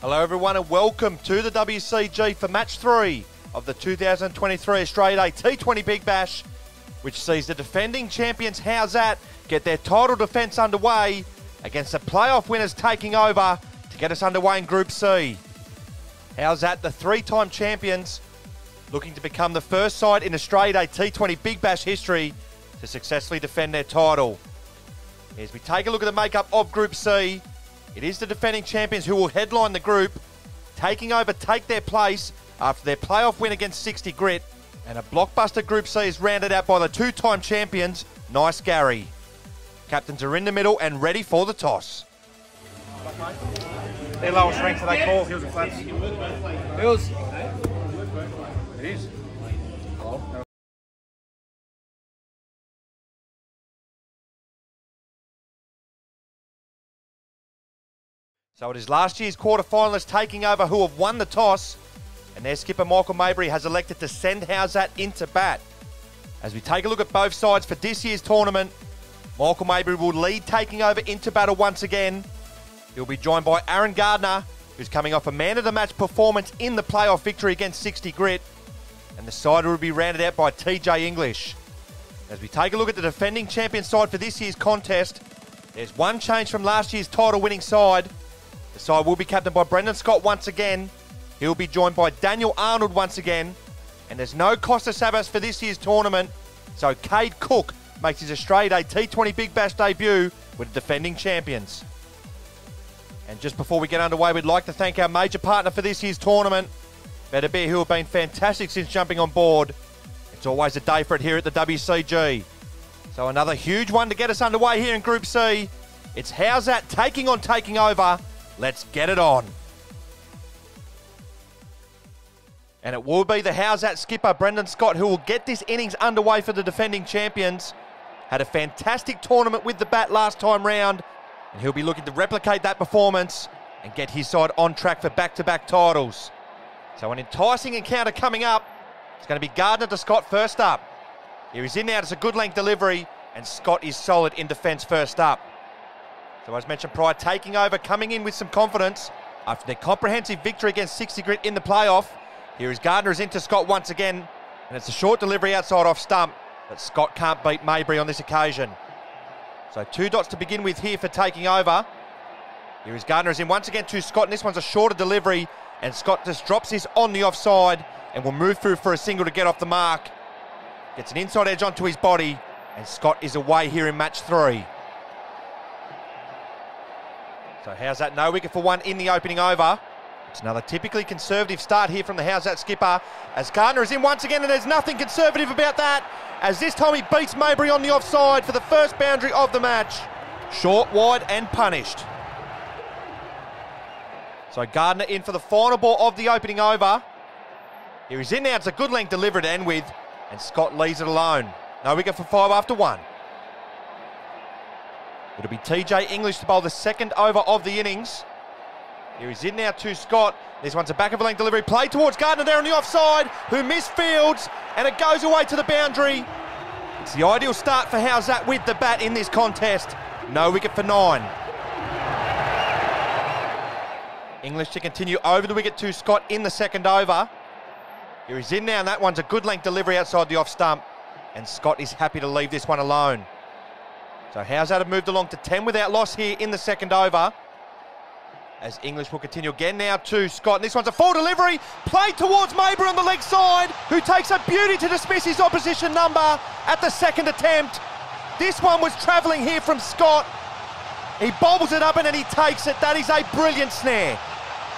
Hello everyone and welcome to the WCG for match 3 of the 2023 Australia Day T20 Big Bash, which sees the defending champions HOWZAT get their title defence underway against the playoff winners taking over to get us underway in Group C. HOWZAT, the 3-time champions, looking to become the first side in Australia Day T20 Big Bash history to successfully defend their title. As we take a look at the makeup of Group C, it is the defending champions who will headline the group, taking over take their place after their playoff win against 60 Grit, and a blockbuster Group C is rounded out by the 2-time champions, Nice Gary. Captains are in the middle and ready for the toss. Their lowest rank for that call, Hills and Flats. Hills. It is. Hello. So it is last year's quarterfinalists taking over who have won the toss, and their skipper Michael Mabry has elected to send HOWZAT into bat. As we take a look at both sides for this year's tournament, Michael Mabry will lead taking over into battle once again. He'll be joined by Aaron Gardner, who's coming off a man-of-the-match performance in the playoff victory against 60 Grit, and the side will be rounded out by TJ English. As we take a look at the defending champion side for this year's contest, there's one change from last year's title-winning side. The side will be captained by Brendan Scott once again. He'll be joined by Daniel Arnold once again. And there's no Costa Savas for this year's tournament, so Cade Cook makes his Australia Day T20 Big Bash debut with the defending champions. And just before we get underway, we'd like to thank our major partner for this year's tournament, Better Beer, who have been fantastic since jumping on board. It's always a day for it here at the WCG. So another huge one to get us underway here in Group C. It's HOWZAT taking over. Let's get it on. And it will be the HOWZAT skipper, Brendan Scott, who will get this innings underway for the defending champions. Had a fantastic tournament with the bat last time round, and he'll be looking to replicate that performance and get his side on track for back-to-back titles. So an enticing encounter coming up. It's going to be Gardner to Scott first up. Here he's in now, it's a good length delivery, and Scott is solid in defence first up. So as mentioned prior, taking over, coming in with some confidence after their comprehensive victory against 60 Grit in the playoff. Here is Gardner is into Scott once again, and it's a short delivery outside off stump, but Scott can't beat Mabry on this occasion. So 2 dots to begin with here for taking over. Here is Gardner is in once again to Scott, and this one's a shorter delivery, and Scott just drops this on the offside and will move through for a single to get off the mark. Gets an inside edge onto his body, and Scott is away here in match 3. So HOWZAT no wicket for one in the opening over. It's another typically conservative start here from the HOWZAT skipper, as Gardner is in once again, and there's nothing conservative about that, as this time he beats Mabry on the offside for the first boundary of the match. Short, wide and punished. So Gardner in for the final ball of the opening over. Here he's in now, it's a good length delivery to end with, and Scott leaves it alone. No wicket for 5 after 1. It'll be TJ English to bowl the second over of the innings. Here he's in now to Scott. This one's a back of a length delivery. Play towards Gardner there on the offside, who misfields, and it goes away to the boundary. It's the ideal start for HOWZAT with the bat in this contest. No wicket for 9. English to continue over the wicket to Scott in the second over. Here he's in now, and that one's a good length delivery outside the off stump, and Scott is happy to leave this one alone. So HOWZAT have moved along to 10 without loss here in the second over, as English will continue again now to Scott. And this one's a full delivery, played towards Mabry on the leg side, who takes a beauty to dismiss his opposition number at the second attempt. This one was travelling here from Scott. He bobbles it up and then he takes it. That is a brilliant snare.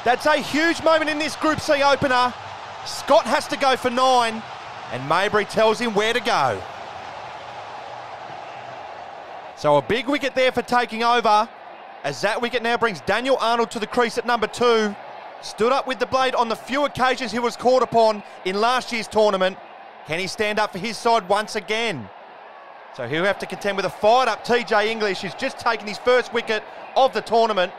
That's a huge moment in this Group C opener. Scott has to go for 9, and Mabry tells him where to go. So a big wicket there for taking over, as that wicket now brings Daniel Arnold to the crease at number 2. Stood up with the blade on the few occasions he was called upon in last year's tournament. Can he stand up for his side once again? So he'll have to contend with a fired-up TJ English, who's just taken his first wicket of the tournament.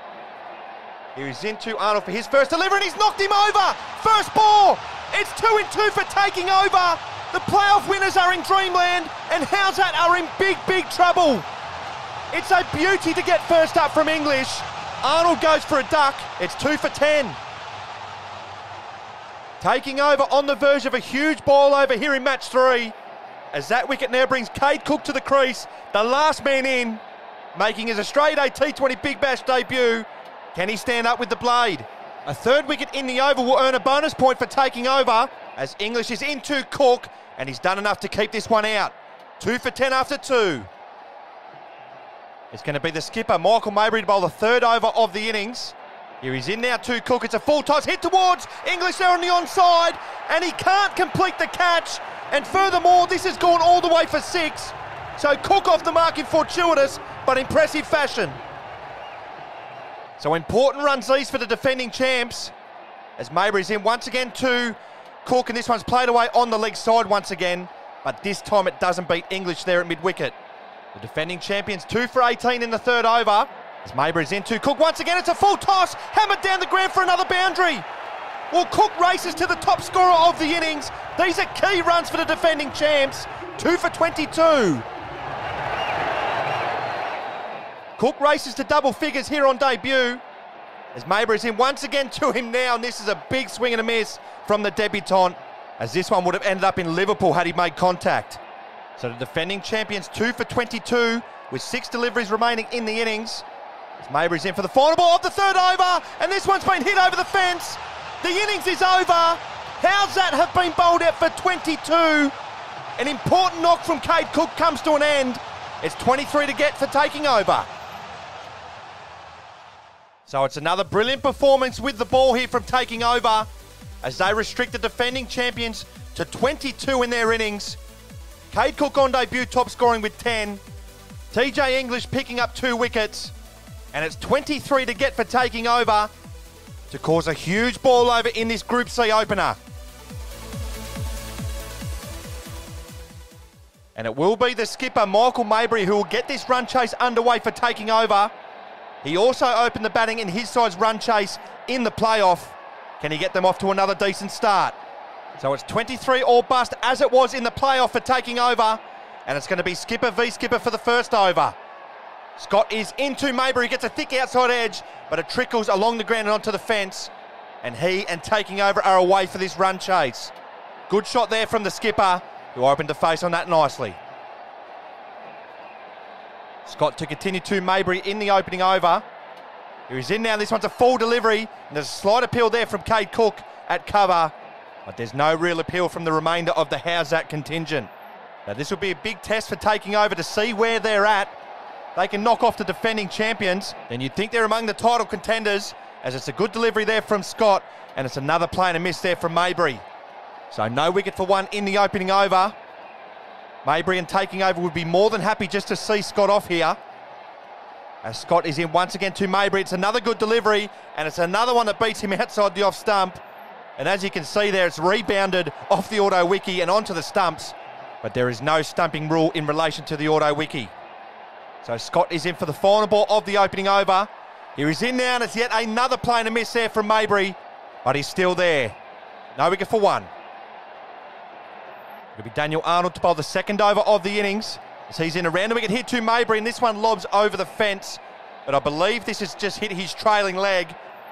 Here he's into Arnold for his first delivery, and he's knocked him over. First ball. It's 2 in 2 for taking over. The playoff winners are in dreamland, and HOWZAT are in big, big trouble. It's a beauty to get first up from English. Arnold goes for a duck. It's 2 for 10. Taking over on the verge of a huge ball over here in match 3. As that wicket now brings Cade Cook to the crease, the last man in, making his Australia Day T20 Big Bash debut. Can he stand up with the blade? A third wicket in the over will earn a bonus point for taking over, as English is into Cook, and he's done enough to keep this one out. 2 for 10 after 2. It's going to be the skipper, Michael Mabry, to bowl the third over of the innings. Here he's in now to Cook. It's a full toss, hit towards English there on the onside, and he can't complete the catch. And furthermore, this has gone all the way for 6. So Cook off the mark in fortuitous but impressive fashion. So important runs these for the defending champs, as Mabry's in once again to Cook, and this one's played away on the leg side once again, but this time it doesn't beat English there at mid-wicket. The defending champions 2 for 18 in the third over. As Mabry's into Cook once again, it's a full toss, hammered down the ground for another boundary. Well, Cook races to the top scorer of the innings. These are key runs for the defending champs. 2 for 22. Cook races to double figures here on debut. As Mabry's in once again to him now, and this is a big swing and a miss from the debutant, as this one would have ended up in Liverpool had he made contact. So the defending champions 2 for 22 with 6 deliveries remaining in the innings. As Mabry's in for the final ball of the third over, and this one's been hit over the fence. The innings is over. HOWZAT have been bowled out for 22. An important knock from Cade Cook comes to an end. It's 23 to get for taking over. So it's another brilliant performance with the ball here from taking over, as they restrict the defending champions to 22 in their innings. Cade Cook on debut, top scoring with 10. TJ English picking up 2 wickets. And it's 23 to get for taking over, to cause a huge ball over in this Group C opener. And it will be the skipper, Michael Mabry, who will get this run chase underway for taking over. He also opened the batting in his side's run chase in the playoff. Can he get them off to another decent start? So it's 23 or bust, as it was in the playoff for taking over. And it's going to be skipper v skipper for the first over. Scott is into Mabry, gets a thick outside edge, but it trickles along the ground and onto the fence. And he and taking over are away for this run chase. Good shot there from the skipper, who opened the face on that nicely. Scott to continue to Mabry in the opening over. Here he's in now, this one's a full delivery, and there's a slight appeal there from Cade Cook at cover, but there's no real appeal from the remainder of the HOWZAT contingent. Now this will be a big test for taking over to see where they're at. They can knock off the defending champions, then you'd think they're among the title contenders, as it's a good delivery there from Scott, and it's another play and a miss there from Mabry. So no wicket for 1 in the opening over. Mabry and taking over would be more than happy just to see Scott off here. As Scott is in once again to Mabry, it's another good delivery, and it's another one that beats him outside the off stump. And as you can see there, it's rebounded off the auto wiki and onto the stumps, but there is no stumping rule in relation to the auto wiki. So Scott is in for the final ball of the opening over. Here he's in now, and it's yet another play and a miss there from Mabry, but he's still there. No wicket for 1. It'll be Daniel Arnold to bowl the second over of the innings, as he's in around the wicket here to Mabry, and this one lobs over the fence, but I believe this has just hit his trailing leg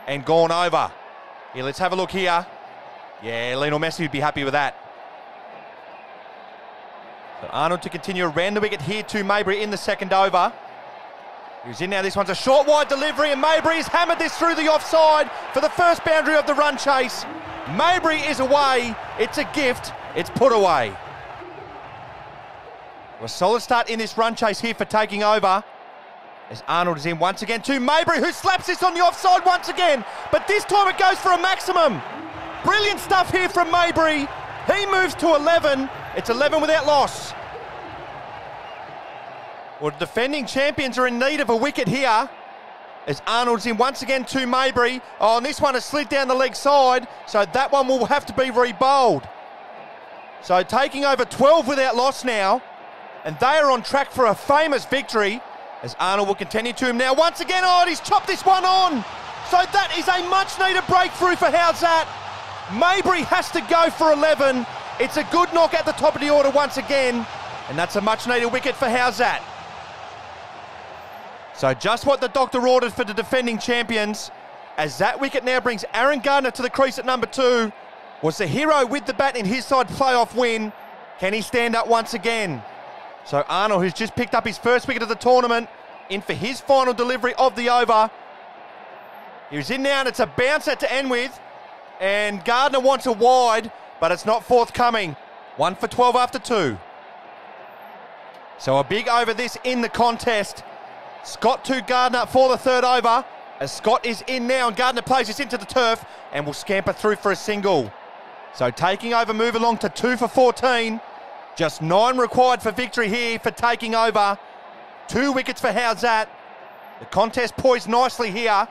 and gone over. Here, let's have a look here. Yeah, Lionel Messi would be happy with that. So Arnold to continue around the wicket here to Mabry in the second over. He's in now, this one's a short wide delivery, and Mabry's hammered this through the offside for the first boundary of the run chase. Mabry is away, it's a gift, it's put away. A solid start in this run chase here for taking over, as Arnold is in once again to Mabry, who slaps this on the offside once again, but this time it goes for a maximum. Brilliant stuff here from Mabry. He moves to 11. It's 11 without loss. Well, the defending champions are in need of a wicket here, as Arnold's in once again to Mabry. Oh, and this one has slid down the leg side, so that one will have to be re-bowled. So taking over 12 without loss now, and they are on track for a famous victory, as Arnold will continue to him now once again. Oh, and he's chopped this one on. So that is a much-needed breakthrough for HOWZAT. Mabry has to go for 11. It's a good knock at the top of the order once again, and that's a much-needed wicket for HOWZAT. So just what the doctor ordered for the defending champions, as that wicket now brings Aaron Gardner to the crease at number 2. Was the hero with the bat in his side playoff win. Can he stand up once again? So Arnold, who's just picked up his first wicket of the tournament, in for his final delivery of the over. He was in now, and it's a bouncer to end with. And Gardner wants a wide, but it's not forthcoming. 1 for 12 after 2. So a big over this in the contest. Scott to Gardner for the third over, as Scott is in now, and Gardner plays this into the turf and will scamper through for a single. So taking over, move along to 2 for 14. Just 9 required for victory here for taking over. 2 wickets for HOWZAT. The contest poised nicely here,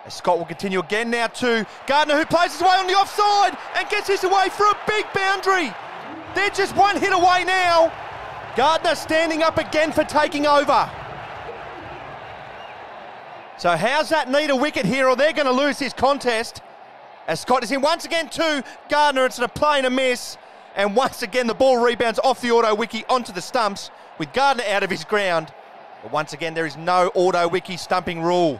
as Scott will continue again now to Gardner, who plays his way on the offside and gets his away for a big boundary. They're just 1 hit away now. Gardner standing up again for taking over. So HOWZAT need a wicket here, or they're going to lose this contest. As Scott is in once again to Gardner, it's a play and a miss. And once again, the ball rebounds off the auto wiki onto the stumps, with Gardner out of his ground. But once again, there is no auto wiki stumping rule.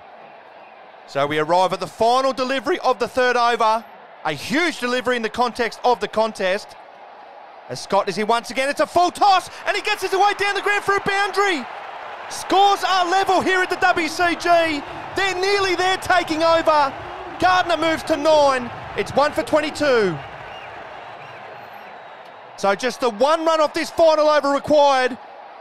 So we arrive at the final delivery of the third over. A huge delivery in the context of the contest. As Scott is in once again, it's a full toss, and he gets his way down the ground for a boundary. Scores are level here at the WCG. They're nearly there taking over. Gardner moves to 9. It's 1 for 22. So just the 1 run off this final over required.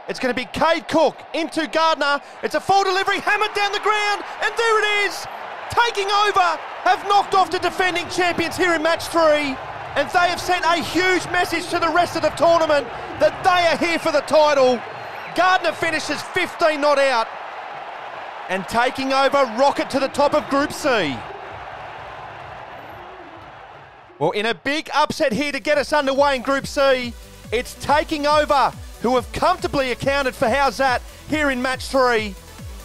It's going to be Cade Cook into Gardner. It's a full delivery, hammered down the ground, and there it is. Taking over, have knocked off the defending champions here in match 3. And they have sent a huge message to the rest of the tournament that they are here for the title. Gardner finishes 15 not out, and taking over, rocket to the top of Group C. Well, in a big upset here to get us underway in Group C, it's taking over, who have comfortably accounted for HOWZAT here in match 3.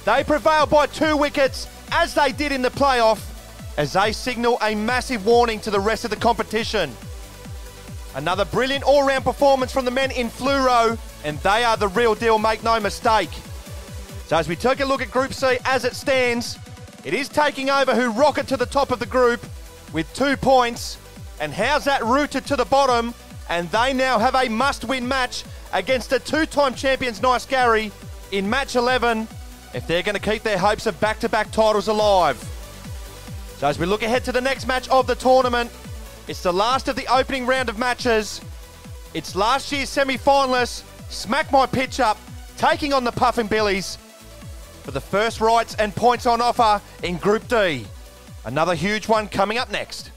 They prevail by 2 wickets, as they did in the playoff, as they signal a massive warning to the rest of the competition. Another brilliant all-round performance from the men in fluoro, and they are the real deal, make no mistake. So as we take a look at Group C as it stands, it is taking over, who rocket to the top of the group with 2 points, and HOWZAT rooted to the bottom, and they now have a must-win match against the 2-time champions Nice Gary in match 11, if they're going to keep their hopes of back-to-back titles alive. So as we look ahead to the next match of the tournament, it's the last of the opening round of matches. It's last year's semi-finalists, Smack My Pitch Up, taking on the Puffin Billies for the first rights and points on offer in Group D. Another huge one coming up next.